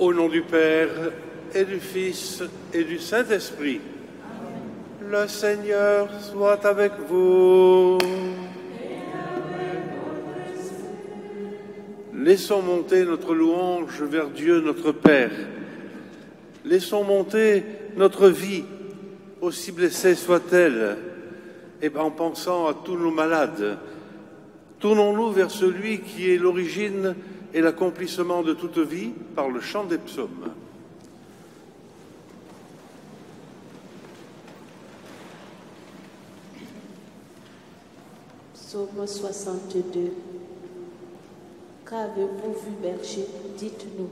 Au nom du Père, et du Fils, et du Saint-Esprit. Le Seigneur soit avec vous. Laissons monter notre louange vers Dieu notre Père. Laissons monter notre vie, aussi blessée soit-elle, et en pensant à tous nos malades. Tournons-nous vers celui qui est l'origine et l'accomplissement de toute vie par le chant des psaumes. Psaume 62. Qu'avez-vous vu, berger? Dites-nous.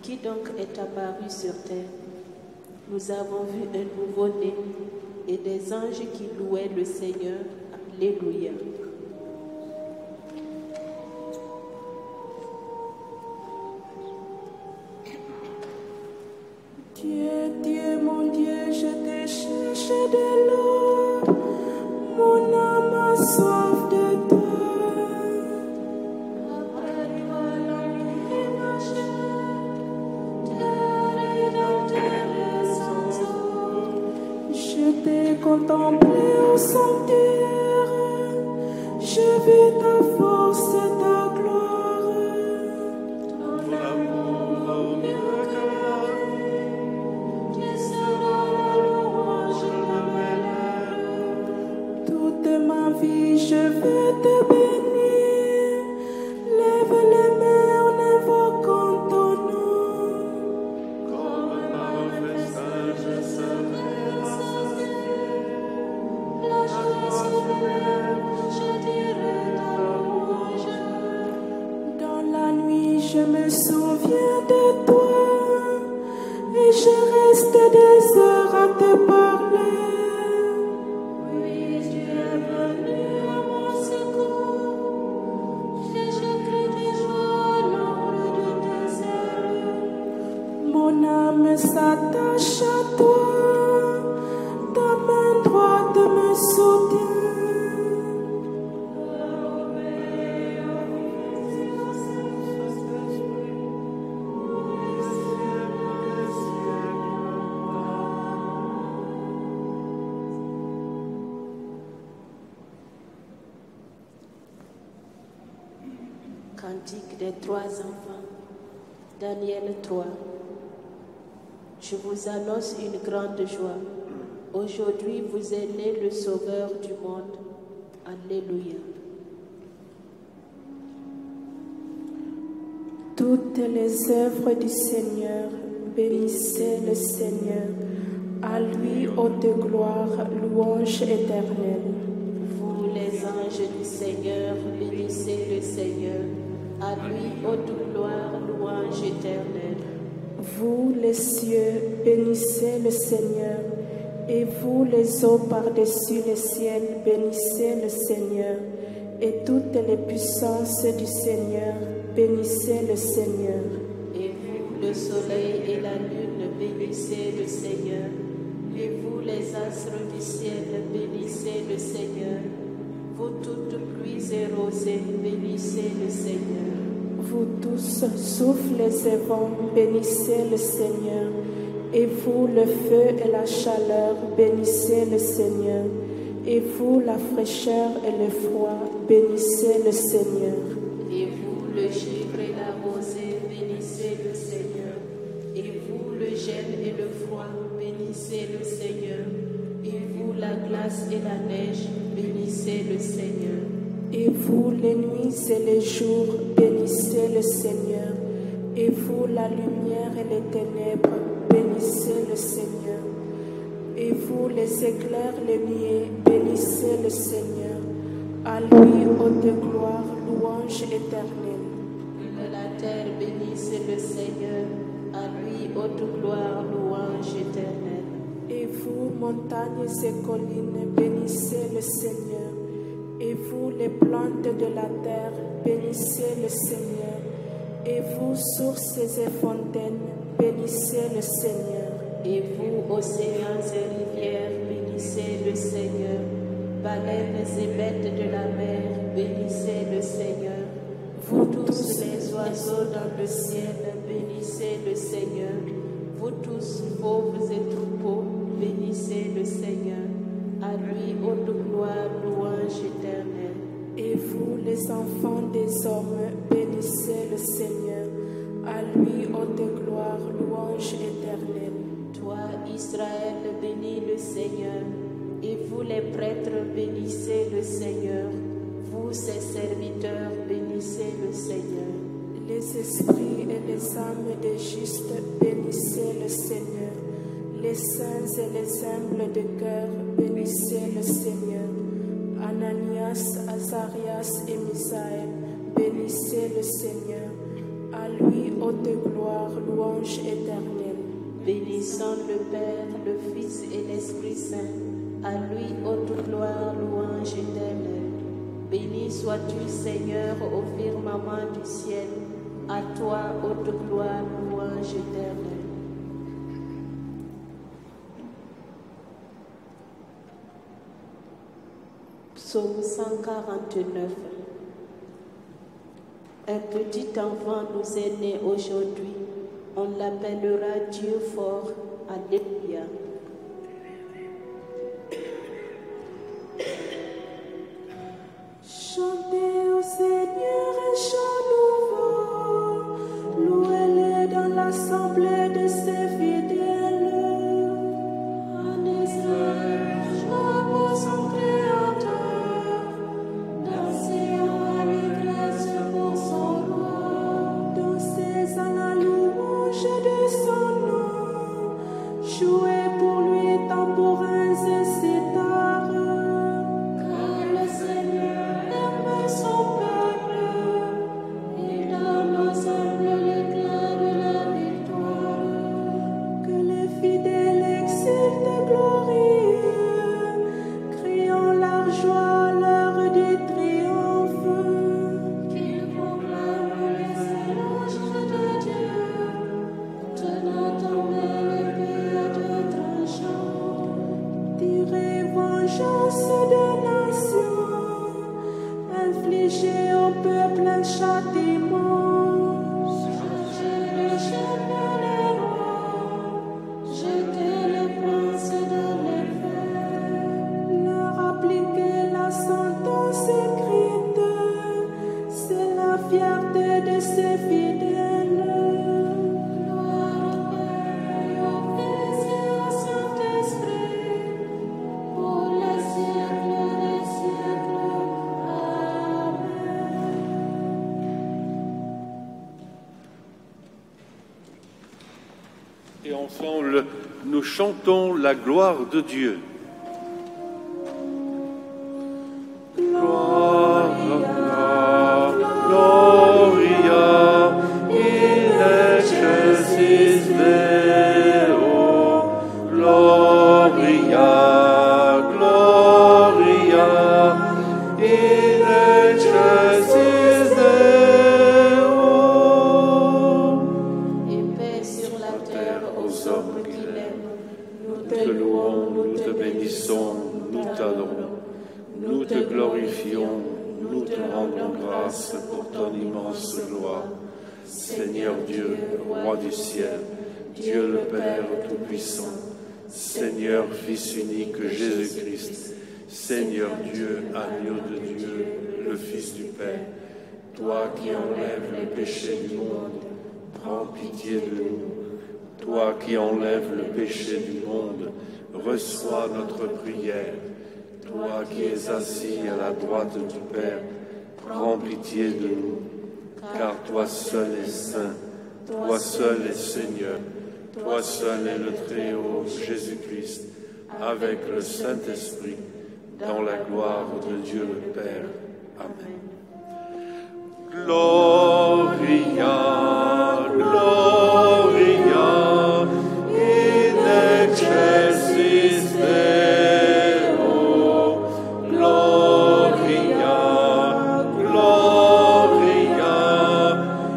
Qui donc est apparu sur terre? Nous avons vu un nouveau-né et des anges qui louaient le Seigneur. Alléluia. Dieu, Dieu, mon Dieu, je te cherche de l'or. Mon âme a soif de toi. Après toi, l'ennui marche. Terre et dans terre sans eau. Je t'ai contemplé au sanctuaire. Je vis ta force et ta gloire. Ton amour vaut mieux que la vie. Tu seras la louange de ma mère. Toute ma vie, je veux te bénir. Lève les mains en invoquant ton nom. Comme un festin, je serai rassasié. La joie sur mes lèvres, je dirai ta louange. Dans la nuit, je me souviens de toi. Et je reste des heures à te parler. Oui, tu es venu à mon secours. Je crie de joie à l'ombre de tes ailes. Mon âme s'attache à toi. Ta main droite me soutient. Cantique des trois enfants. Daniel 3. Je vous annonce une grande joie. Aujourd'hui vous est né le Sauveur du monde. Alléluia. Toutes les œuvres du Seigneur, bénissez le Seigneur. À lui haute gloire, louange éternelle. Vous les anges du Seigneur, bénissez le Seigneur. À lui haute gloire, louange éternelle. Vous les cieux, bénissez le Seigneur. Et vous les eaux par-dessus les ciels, bénissez le Seigneur. Et toutes les puissances du Seigneur, bénissez le Seigneur. Et vous, le soleil et la lune, bénissez le Seigneur. Et vous, les astres du ciel, bénissez le Seigneur. Vous toutes pluies et rosées, bénissez le Seigneur. Vous tous, souffles et vents, bénissez le Seigneur. Et vous, le feu et la chaleur, bénissez le Seigneur. Et vous, la fraîcheur et le froid, bénissez le Seigneur. Et vous, le givre et la rosée, bénissez le Seigneur. Et vous, le gel et le froid, bénissez le Seigneur. Et vous, la glace et la neige, bénissez le Seigneur. Et vous, les nuits et les jours, bénissez le Seigneur. Et vous, la lumière et les ténèbres, bénissez le Seigneur. Et vous, les éclairs, les nuées, bénissez le Seigneur. À lui, haute gloire, louange éternelle. Que la terre bénisse le Seigneur. À lui, haute gloire, louange éternelle. Et vous, montagnes et collines, bénissez le Seigneur. Et vous, les plantes de la terre, bénissez le Seigneur. Et vous, sources et fontaines, bénissez le Seigneur. Et vous, océans et rivières, bénissez le Seigneur. Baleines et bêtes de la mer, bénissez le Seigneur. Vous tous les oiseaux dans le ciel, bénissez le Seigneur. Vous tous, pauvres et troupeaux, bénissez le Seigneur. À lui, haute gloire, louange éternelle. Et vous, les enfants des hommes, bénissez le Seigneur. À lui, haute gloire, louange éternelle. Toi, Israël, bénis le Seigneur. Et vous, les prêtres, bénissez le Seigneur. Vous, ses serviteurs, bénissez le Seigneur. Les esprits et les âmes des justes, bénissez le Seigneur. Les saints et les humbles de cœur, bénissez le Seigneur. Ananias, Azarias et Misaël, bénissez le Seigneur. À lui, haute gloire, louange éternelle. Bénissons le Père, le Fils et l'Esprit Saint. À lui, haute gloire, louange éternelle. Béni sois-tu, Seigneur, au firmament du ciel. À toi, haute gloire, louange éternelle. Psaume 149. Un petit enfant nous est né aujourd'hui. On l'appellera Dieu fort. Alléluia. Chantez au Seigneur un chant nouveau, louez-le dans l'assemblée de ses fidèles. En Israël, chant pour son Créateur, dansez en allégresse pour son roi, dansez à la louange de son nom, jouez pour lui tambourins et cithare. Car le Seigneur aime son peuple, il donne aux humbles l'éclat de la victoire. Que les fidèles exultent glorieux, criant la joie à l'heure du triomphe. Qu'ils proclament les éloges de Dieu, tenant en main l'épée de tranchant. Tirez vengeance des nations, infligez au peuple un châtiment. Changez les chaînes dans les rois, jetez les princes dans les fers. Leur appliquez la sentence écrite, c'est la fierté de ses fidèles. Gloire au Père et au Fils et au Saint-Esprit, pour les siècles des siècles. Amen. Et ensemble, nous chantons la gloire de Dieu. Gloria, Gloria, in excelsis Deo. Gloria, Gloria, in excelsis Deo. Et paix sur la terre aux hommes qui l'aiment. Nous Nous te louons, nous te bénissons, nous t'adorons. Nous te glorifions, nous te rendons grâce pour ton immense gloire. Seigneur Dieu, Roi du ciel, Dieu le Père Tout-Puissant, Seigneur Fils unique Jésus-Christ, Seigneur Dieu, agneau de Dieu, le Fils du Père, toi qui enlèves les péchés du monde, prends pitié de nous. Toi qui enlèves le péché du monde, reçois notre prière. Toi qui es assis à la droite du Père, prends pitié de nous. Car toi seul es saint, toi seul es Seigneur, toi seul est le Très-Haut Jésus-Christ, avec le Saint-Esprit, dans la gloire de Dieu le Père. Amen. Gloria, Gloria, in excelsis Deo. Gloria, Gloria,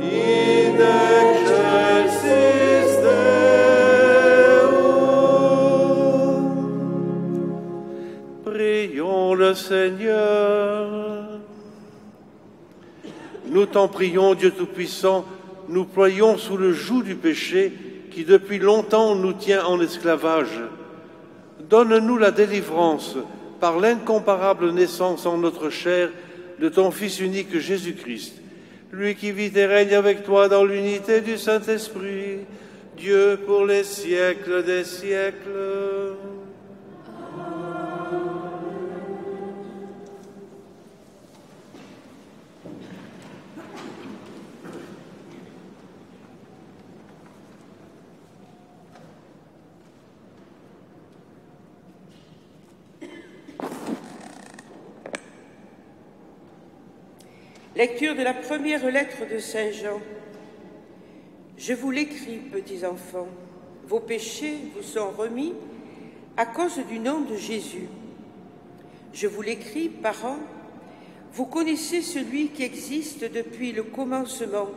in excelsis Deo. Prions le Seigneur. Nous t'en prions, Dieu Tout-Puissant, nous ployons sous le joug du péché qui depuis longtemps nous tient en esclavage. Donne-nous la délivrance par l'incomparable naissance en notre chair de ton Fils unique Jésus-Christ, lui qui vit et règne avec toi dans l'unité du Saint-Esprit, Dieu pour les siècles des siècles. Lecture de la première lettre de Saint Jean. Je vous l'écris, petits enfants, vos péchés vous sont remis à cause du nom de Jésus. Je vous l'écris, parents, vous connaissez celui qui existe depuis le commencement.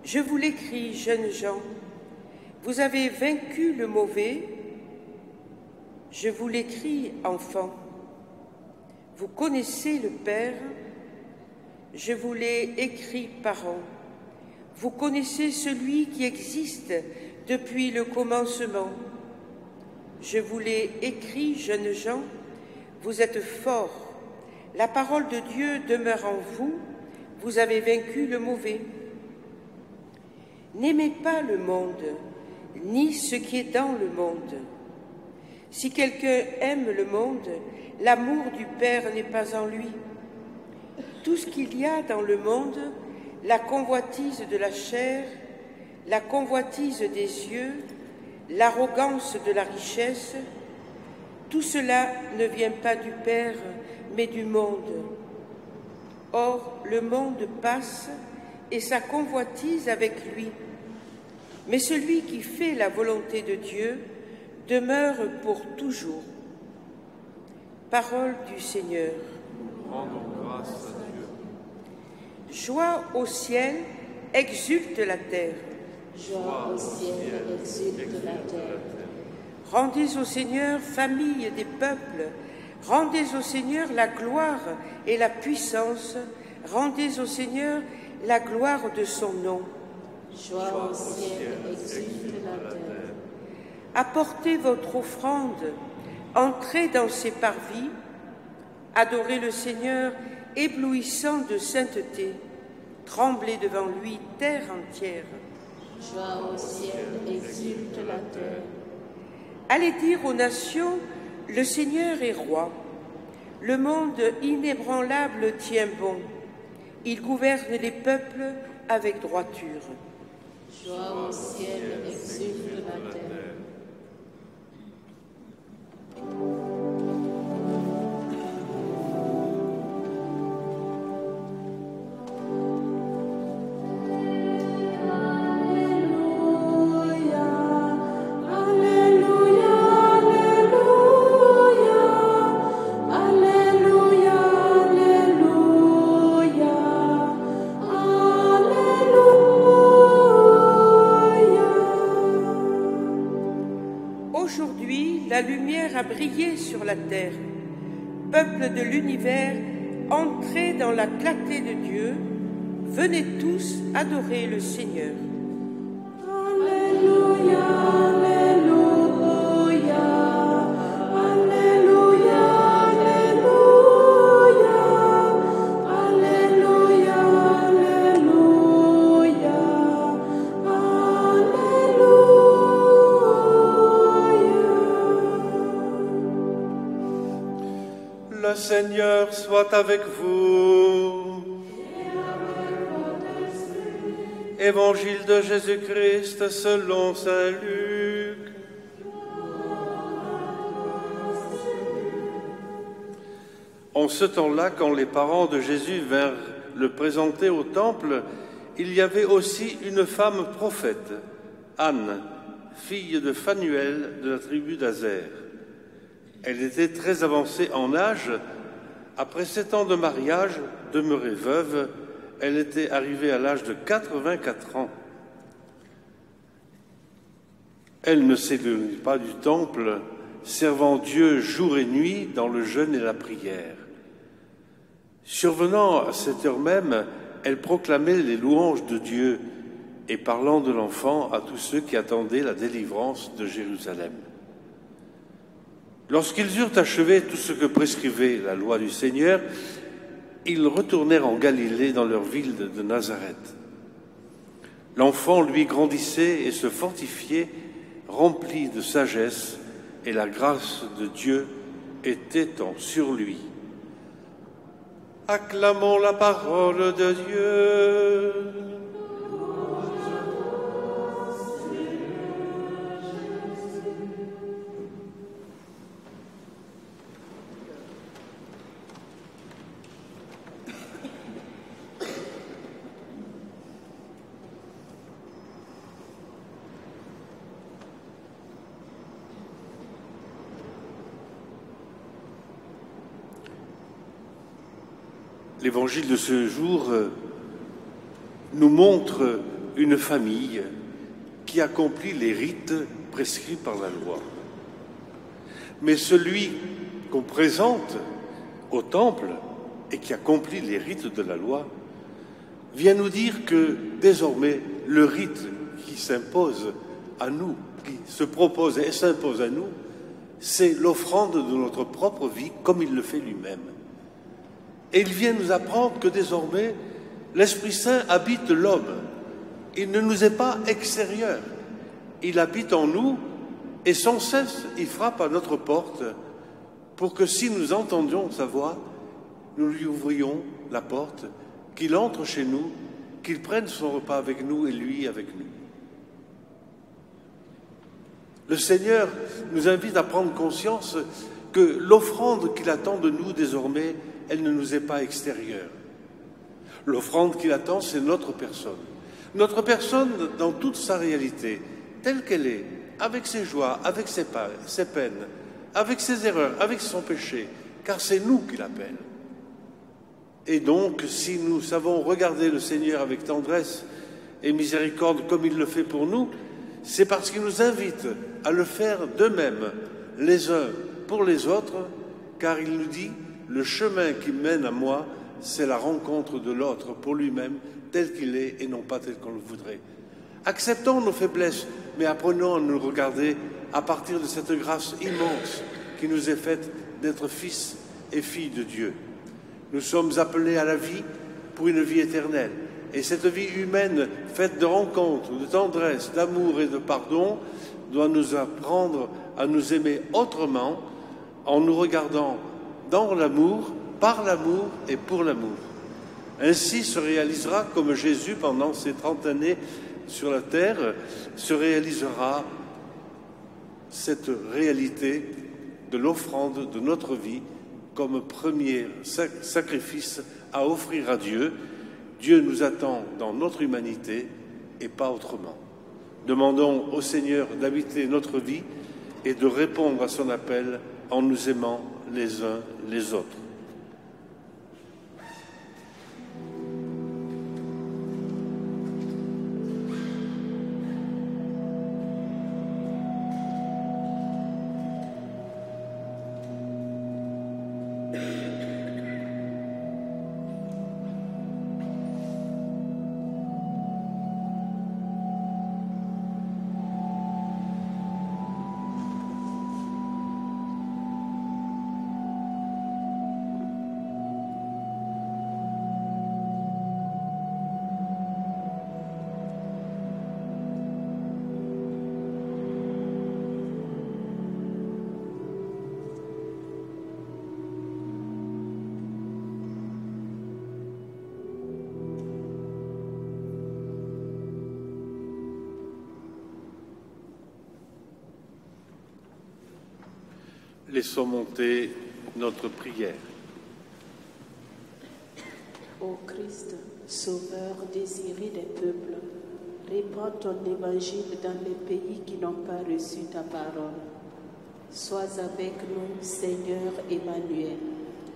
Je vous l'écris, jeunes gens, vous avez vaincu le mauvais. Je vous l'écris, enfants, vous connaissez le Père. Je vous l'ai écrit, parents. Vous connaissez celui qui existe depuis le commencement. Je vous l'ai écrit, jeunes gens, vous êtes forts. La parole de Dieu demeure en vous, vous avez vaincu le mauvais. N'aimez pas le monde, ni ce qui est dans le monde. Si quelqu'un aime le monde, l'amour du Père n'est pas en lui. Tout ce qu'il y a dans le monde, la convoitise de la chair, la convoitise des yeux, l'arrogance de la richesse, tout cela ne vient pas du Père, mais du monde. Or, le monde passe et sa convoitise avec lui. Mais celui qui fait la volonté de Dieu demeure pour toujours. Parole du Seigneur. Rendons grâce à Dieu. Joie au ciel, exulte la terre. Joie au ciel, exulte la terre. Rendez au Seigneur, famille des peuples, rendez au Seigneur la gloire et la puissance, rendez au Seigneur la gloire de son nom. Joie au ciel, exulte la terre. Apportez votre offrande, entrez dans ses parvis, adorez le Seigneur, éblouissant de sainteté, tremblez devant lui, terre entière. Joie au ciel, exulte la terre. Allez dire aux nations, le Seigneur est roi. Le monde inébranlable tient bon. Il gouverne les peuples avec droiture. Joie au ciel, exulte la terre. La lumière a brillé sur la terre. Peuple de l'univers, entrez dans la clarté de Dieu. Venez tous adorer le Seigneur. Alléluia, Alléluia, Alléluia, Alléluia, Alléluia, Le Seigneur soit avec vous. Évangile de Jésus-Christ selon saint Luc. En ce temps-là, quand les parents de Jésus vinrent le présenter au temple, il y avait aussi une femme prophète, Anne, fille de Phanuel de la tribu d'Azer. Elle était très avancée en âge. Après 7 ans de mariage, demeurée veuve, elle était arrivée à l'âge de 84 ans. Elle ne s'éloignait pas du temple, servant Dieu jour et nuit dans le jeûne et la prière. Survenant à cette heure même, elle proclamait les louanges de Dieu et parlant de l'enfant à tous ceux qui attendaient la délivrance de Jérusalem. Lorsqu'ils eurent achevé tout ce que prescrivait la loi du Seigneur, ils retournèrent en Galilée dans leur ville de Nazareth. L'enfant, lui, grandissait et se fortifiait, rempli de sagesse, et la grâce de Dieu était sur lui. Acclamons la parole de Dieu. L'évangile de ce jour nous montre une famille qui accomplit les rites prescrits par la loi. Mais celui qu'on présente au temple et qui accomplit les rites de la loi vient nous dire que désormais le rite qui s'impose à nous, qui se propose et s'impose à nous, c'est l'offrande de notre propre vie comme il le fait lui-même. Et il vient nous apprendre que désormais, l'Esprit Saint habite l'homme. Il ne nous est pas extérieur. Il habite en nous et sans cesse, il frappe à notre porte pour que si nous entendions sa voix, nous lui ouvrions la porte, qu'il entre chez nous, qu'il prenne son repas avec nous et lui avec nous. Le Seigneur nous invite à prendre conscience que l'offrande qu'il attend de nous désormais, elle ne nous est pas extérieure. L'offrande qu'il attend, c'est notre personne. Notre personne dans toute sa réalité, telle qu'elle est, avec ses joies, avec ses peines, avec ses erreurs, avec son péché, car c'est nous qu'il appelle. Et donc, si nous savons regarder le Seigneur avec tendresse et miséricorde comme il le fait pour nous, c'est parce qu'il nous invite à le faire d'eux-mêmes, les uns pour les autres, car il nous dit « Le chemin qui mène à moi, c'est la rencontre de l'autre pour lui-même, tel qu'il est et non pas tel qu'on le voudrait. » Acceptons nos faiblesses, mais apprenons à nous regarder à partir de cette grâce immense qui nous est faite d'être fils et filles de Dieu. Nous sommes appelés à la vie pour une vie éternelle. Et cette vie humaine faite de rencontres, de tendresse, d'amour et de pardon doit nous apprendre à nous aimer autrement en nous regardant dans l'amour, par l'amour et pour l'amour. Ainsi se réalisera, comme Jésus, pendant ces 30 années sur la terre, se réalisera cette réalité de l'offrande de notre vie comme premier sacrifice à offrir à Dieu. Dieu nous attend dans notre humanité et pas autrement. Demandons au Seigneur d'habiter notre vie et de répondre à son appel en nous aimant les uns les autres. Laissons monter notre prière. Ô Christ, Sauveur désiré des peuples, répands ton évangile dans les pays qui n'ont pas reçu ta parole. Sois avec nous, Seigneur Emmanuel.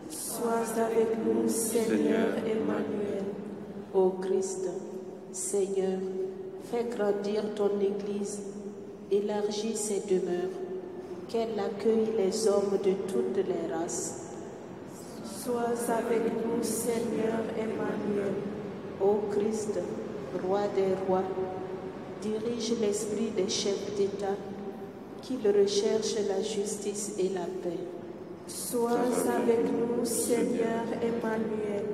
Sois avec nous, Seigneur Emmanuel. Ô Christ, Seigneur, fais grandir ton Église, élargis ses demeures, qu'elle accueille les hommes de toutes les races. Sois avec nous, Seigneur Emmanuel. Ô Christ, roi des rois, dirige l'esprit des chefs d'État, qu'ils recherchent la justice et la paix. Sois avec nous, Seigneur Emmanuel.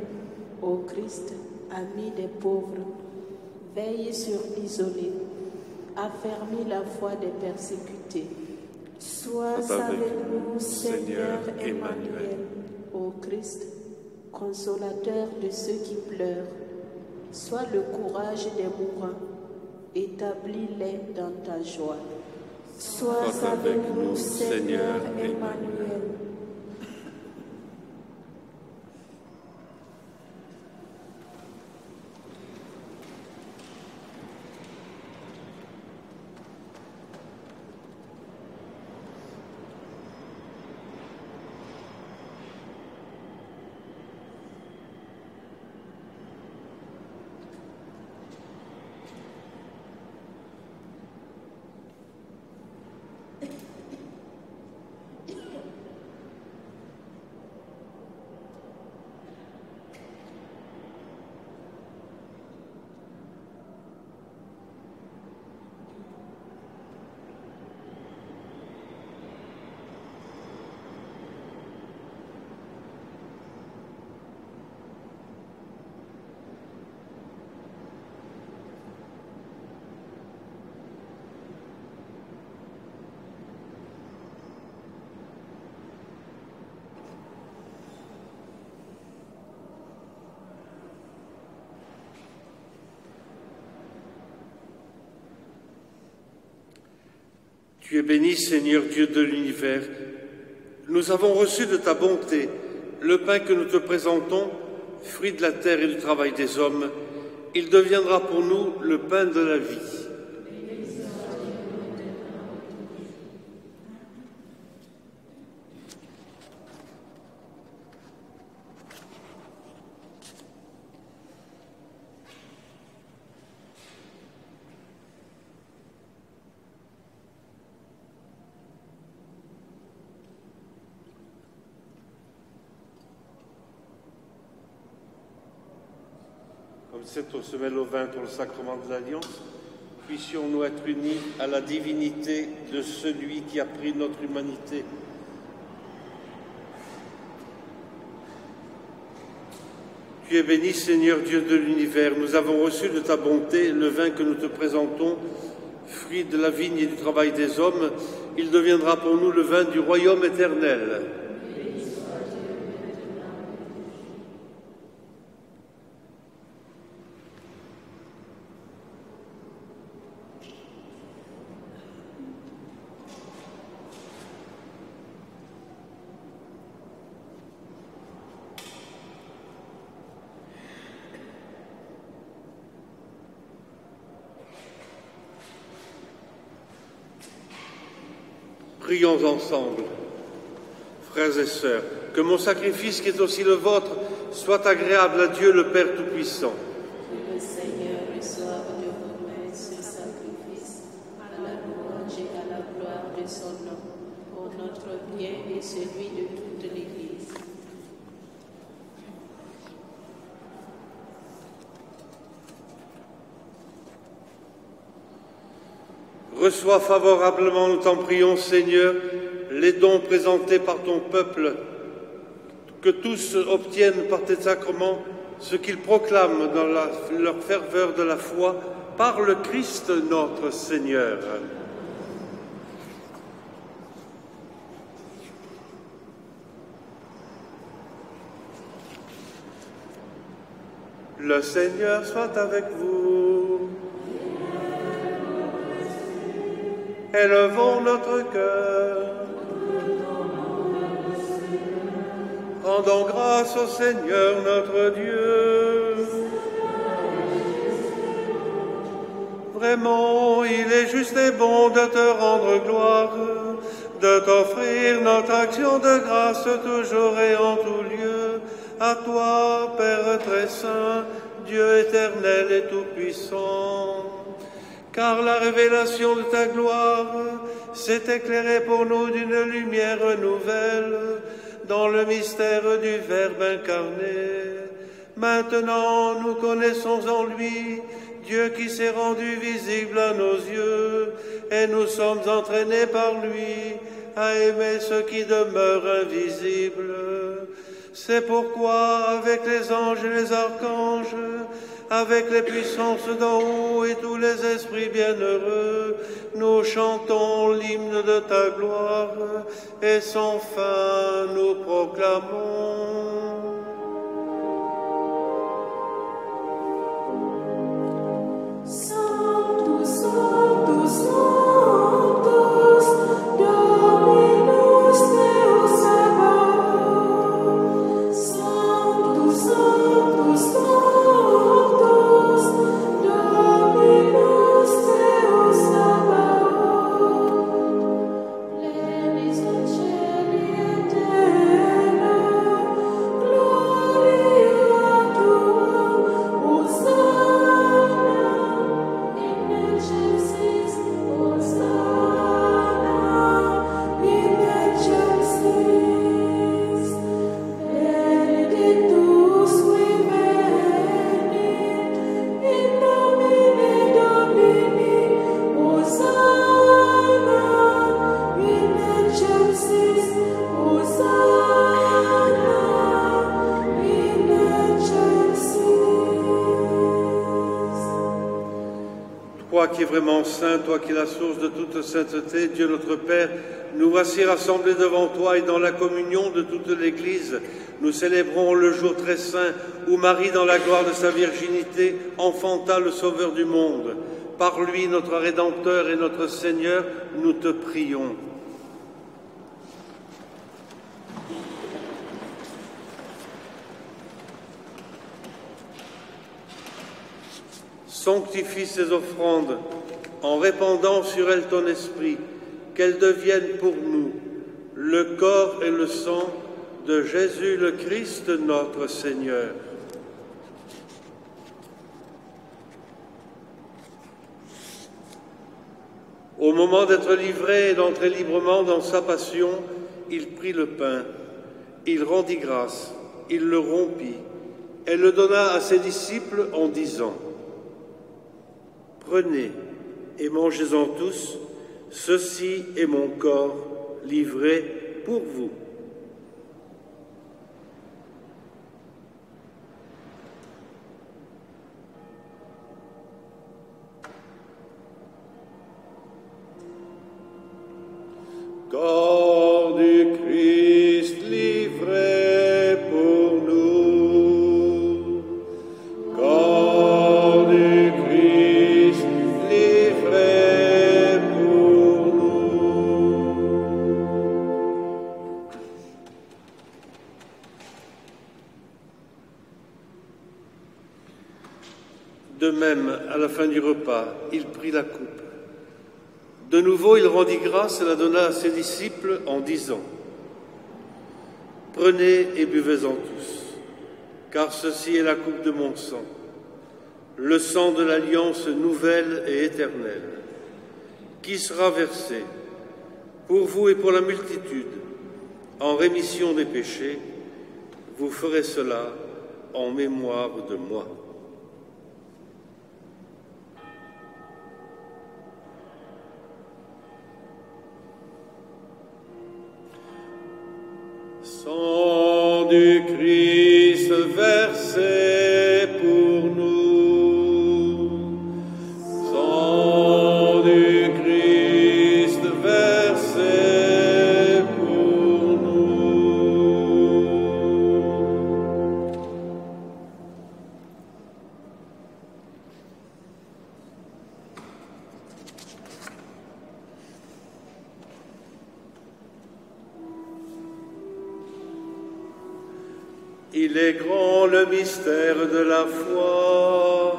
Ô Christ, ami des pauvres, veille sur l'isolé, affermis la foi des persécutés. Sois avec nous, Seigneur Emmanuel. Ô Christ, consolateur de ceux qui pleurent, sois le courage des mourants, établis-les dans ta joie. Sois avec nous, Seigneur Emmanuel. Tu es béni, Seigneur Dieu de l'univers. Nous avons reçu de ta bonté le pain que nous te présentons, fruit de la terre et du travail des hommes. Il deviendra pour nous le pain de la vie. Comme cette eau se mêle au vin pour le sacrement de l'Alliance, puissions-nous être unis à la divinité de celui qui a pris notre humanité. Tu es béni, Seigneur Dieu de l'univers. Nous avons reçu de ta bonté le vin que nous te présentons, fruit de la vigne et du travail des hommes. Il deviendra pour nous le vin du royaume éternel. Prions ensemble, frères et sœurs, que mon sacrifice qui est aussi le vôtre soit agréable à Dieu le Père Tout-Puissant. Que le Seigneur reçoive de vos mains ce sacrifice à la louange et à la gloire de son nom, pour notre bien et celui de toute l'Église. Reçois favorablement, nous t'en prions, Seigneur, les dons présentés par ton peuple, que tous obtiennent par tes sacrements ce qu'ils proclament dans leur ferveur de la foi par le Christ notre Seigneur. Le Seigneur soit avec vous. Élevons notre cœur. Rendons grâce au Seigneur notre Dieu. Vraiment, il est juste et bon de te rendre gloire, de t'offrir notre action de grâce toujours et en tout lieu. À toi, Père très saint, Dieu éternel et tout-puissant. Car la révélation de ta gloire s'est éclairée pour nous d'une lumière nouvelle, dans le mystère du Verbe incarné. Maintenant, nous connaissons en lui Dieu qui s'est rendu visible à nos yeux, et nous sommes entraînés par lui à aimer ce qui demeure invisible. C'est pourquoi, avec les anges et les archanges, avec les puissances d'en haut et tous les esprits bienheureux, nous chantons l'hymne de ta gloire, et sans fin nous proclamons. Sanctus, Sanctus, Sanctus, Dominus Deus Sabaoth. Sanctus, Sanctus, Sanctus, Dominus Deus Sabaoth. Plenis in caeli et terra, gloria tua, Hosanna in excelsis, Hosanna in excelsis. Benedictus qui venit in nomine Domini, Hosanna in excelsis, Hosanna in excelsis. Toi qui es vraiment saint, toi qui es la source de toute sainteté, Dieu notre Père, nous voici rassemblés devant toi et dans la communion de toute l'Église. Nous célébrons le jour très saint où Marie, dans la gloire de sa virginité, enfanta le Sauveur du monde. Par lui, notre Rédempteur et notre Seigneur, nous te prions. Sanctifie ces offrandes en répandant sur elles ton esprit, qu'elles deviennent pour nous le corps et le sang de Jésus le Christ notre Seigneur. Au moment d'être livré et d'entrer librement dans sa passion, il prit le pain, il rendit grâce, il le rompit et le donna à ses disciples en disant : Prenez et mangez-en tous, ceci est mon corps livré pour vous. Corps du Christ livré pour nous. Corps du Christ livré pour nous. De même, à la fin du repas, il prit la coupe. De nouveau, il rendit grâce et la donna à ses disciples en disant : Prenez et buvez-en tous, car ceci est la coupe de mon sang, le sang de l'alliance nouvelle et éternelle, qui sera versé pour vous et pour la multitude en rémission des péchés. Vous ferez cela en mémoire de moi. Sang du Christ versé pour nous. Sang du Christ versé pour nous. Il est grand le mystère de la foi.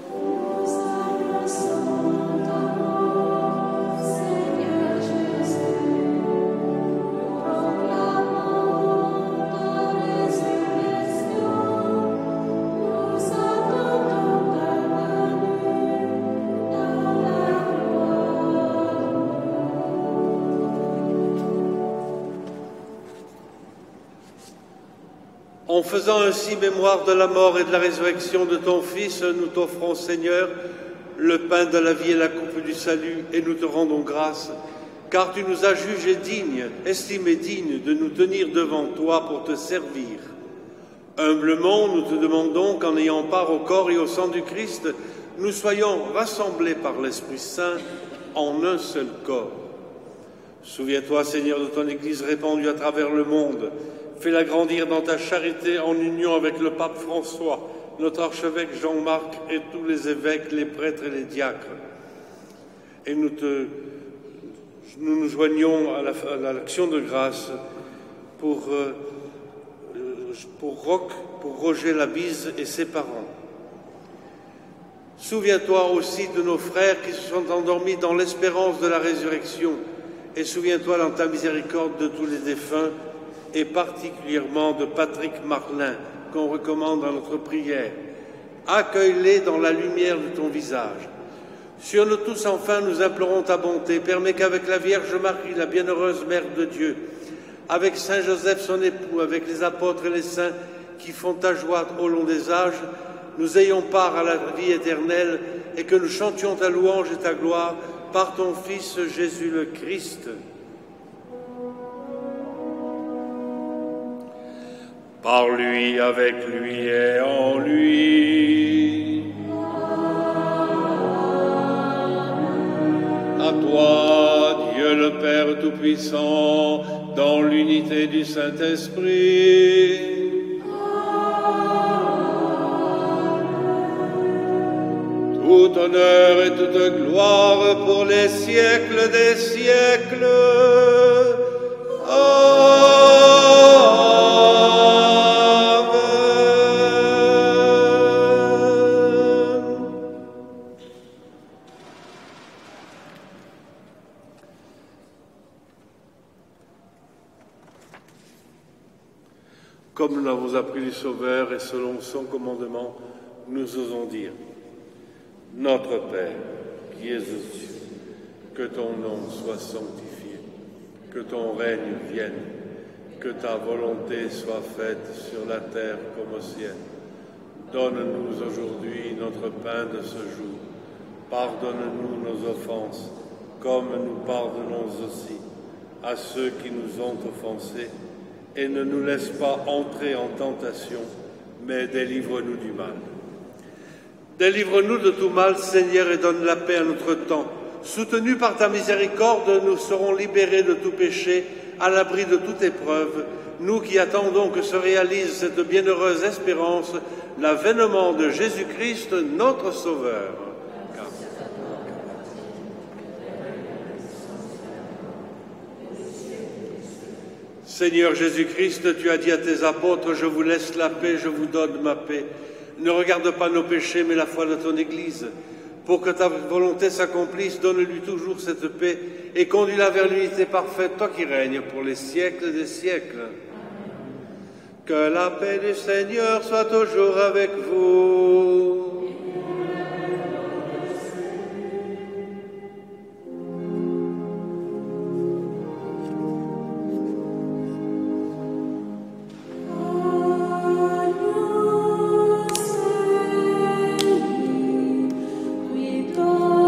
Nous annonçons ton mort, Seigneur Jésus. Nous proclamons ta résurrection. Nous attendons ta venue dans la gloire. En faisant ainsi mémoire de la mort et de la résurrection de ton Fils, nous t'offrons, Seigneur, le pain de la vie et la coupe du salut, et nous te rendons grâce, car tu nous as jugés dignes, estimés dignes de nous tenir devant toi pour te servir. Humblement, nous te demandons qu'en ayant part au corps et au sang du Christ, nous soyons rassemblés par l'Esprit Saint en un seul corps. Souviens-toi, Seigneur, de ton Église répandue à travers le monde. Fais-la grandir dans ta charité en union avec le pape François, notre archevêque Jean-Marc et tous les évêques, les prêtres et les diacres. Et nous nous joignons à l'action de grâce pour Roger Labise et ses parents. Souviens-toi aussi de nos frères qui se sont endormis dans l'espérance de la résurrection, et souviens-toi dans ta miséricorde de tous les défunts, et particulièrement de Patrick Marlin, qu'on recommande dans notre prière. Accueille-les dans la lumière de ton visage. Sur nous tous, enfin, nous implorons ta bonté. Permets qu'avec la Vierge Marie, la bienheureuse Mère de Dieu, avec Saint Joseph, son époux, avec les apôtres et les saints qui font ta joie au long des âges, nous ayons part à la vie éternelle et que nous chantions ta louange et ta gloire par ton Fils Jésus le Christ. Par lui, avec lui et en lui. À toi, Dieu le Père Tout-Puissant, dans l'unité du Saint-Esprit. Tout honneur et toute gloire pour les siècles des siècles. Comme nous l'avons appris du Sauveur et selon son commandement, nous osons dire: Notre Père, qui es aux cieux, que ton nom soit sanctifié, que ton règne vienne, que ta volonté soit faite sur la terre comme au ciel. Donne-nous aujourd'hui notre pain de ce jour. Pardonne-nous nos offenses, comme nous pardonnons aussi à ceux qui nous ont offensés. Et ne nous laisse pas entrer en tentation, mais délivre-nous du mal. Délivre-nous de tout mal, Seigneur, et donne la paix à notre temps. Soutenus par ta miséricorde, nous serons libérés de tout péché, à l'abri de toute épreuve, nous qui attendons que se réalise cette bienheureuse espérance, l'avènement de Jésus-Christ, notre Sauveur. Seigneur Jésus-Christ, tu as dit à tes apôtres: je vous laisse la paix, je vous donne ma paix. Ne regarde pas nos péchés, mais la foi de ton Église. Pour que ta volonté s'accomplisse, donne-lui toujours cette paix et conduis-la vers l'unité parfaite, toi qui règnes pour les siècles des siècles. Que la paix du Seigneur soit toujours avec vous. Oh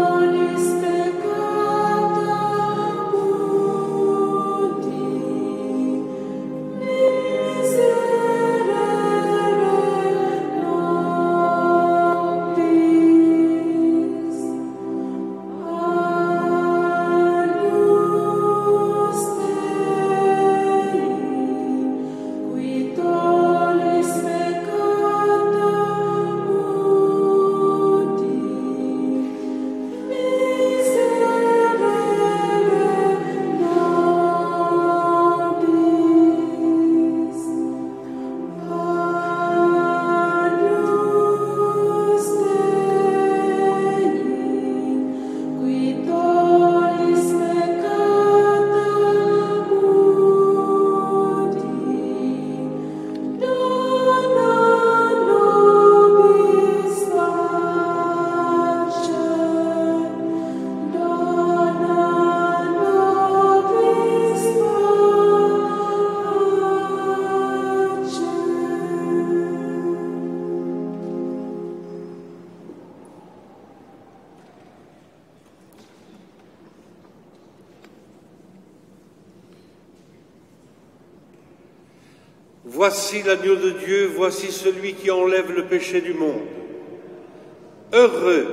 Voici l'agneau de Dieu, voici celui qui enlève le péché du monde. Heureux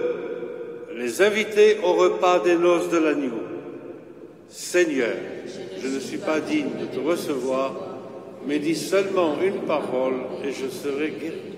les invités au repas des noces de l'agneau. Seigneur, je ne suis pas digne de te recevoir, mais dis seulement une parole et je serai guéri.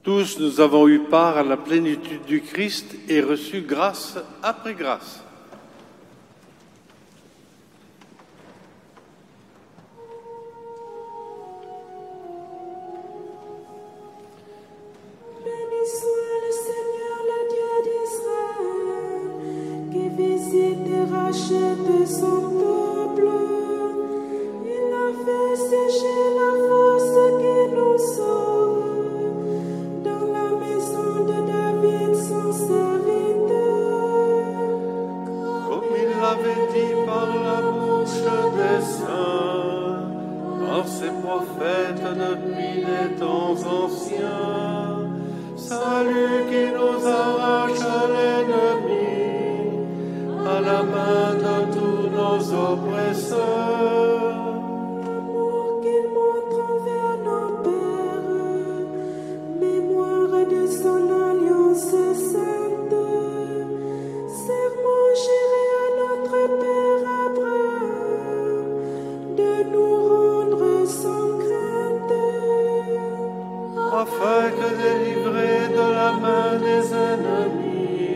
Tous nous avons eu part à la plénitude du Christ et reçu grâce après grâce. Béni soit le Seigneur, le Dieu d'Israël, qui visite et rachète son peuple. Il a fait sécher la force qui nous sauve dans la maison de David, son serviteur. Comme il l'avait dit par la bouche des saints, par ses prophètes depuis les temps anciens, salut qui nous arrache à l'ennemi, à la main de tous nos oppresseurs. L'amour qu'il montre envers nos pères, mémoire de son alliance sainte, serment juré à notre Père Abraham, de nous rendre sans crainte. Afin que délivrés de la main des ennemis,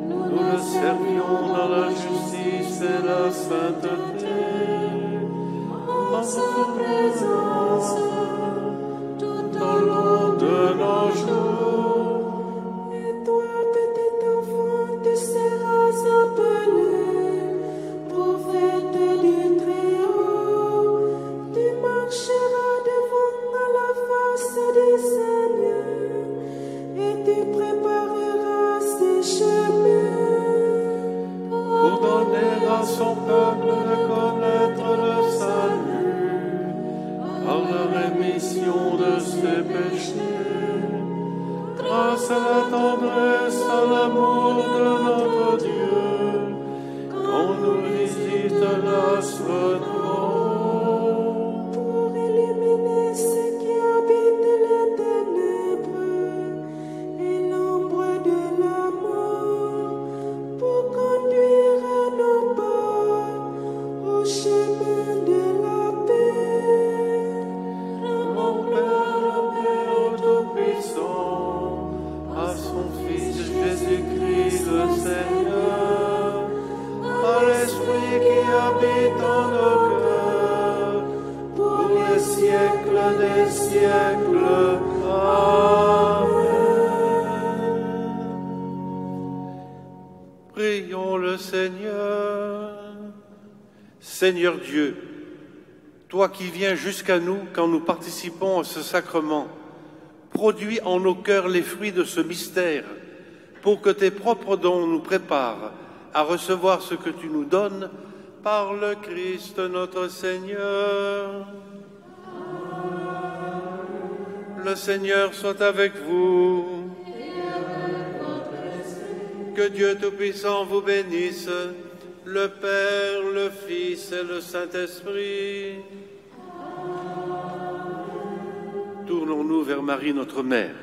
nous le servions dans la justice et la sainteté, en sa présence tout au long de nos jours. Et toi, petit enfant, tu seras appelé prophète du Très-Haut. Tu marcheras devant à la face du Seigneur et tu prépareras ses chemins. Pour donner à son peuple de connaître le salut, par la rémission de ses péchés, grâce à la tendresse, à l'amour de notre Dieu, qu'on nous visite l'astre-nom. Pour éliminer ceux qui habitent les ténèbres et l'ombre de la mort, pour conduire nos pas au chemin de la paix. Mon Père, le Père Tout-Puissant, à son Fils Jésus-Christ le Seigneur, à l'Esprit qui habite en nos cœurs, pour les siècles des siècles. Amen. Prions le Seigneur. Seigneur Dieu, toi qui viens jusqu'à nous quand nous participons à ce sacrement, produis en nos cœurs les fruits de ce mystère, pour que tes propres dons nous préparent à recevoir ce que tu nous donnes par le Christ notre Seigneur. Le Seigneur soit avec vous. Que Dieu Tout-Puissant vous bénisse, le Père, le Fils et le Saint-Esprit. Tournons-nous vers Marie, notre Mère.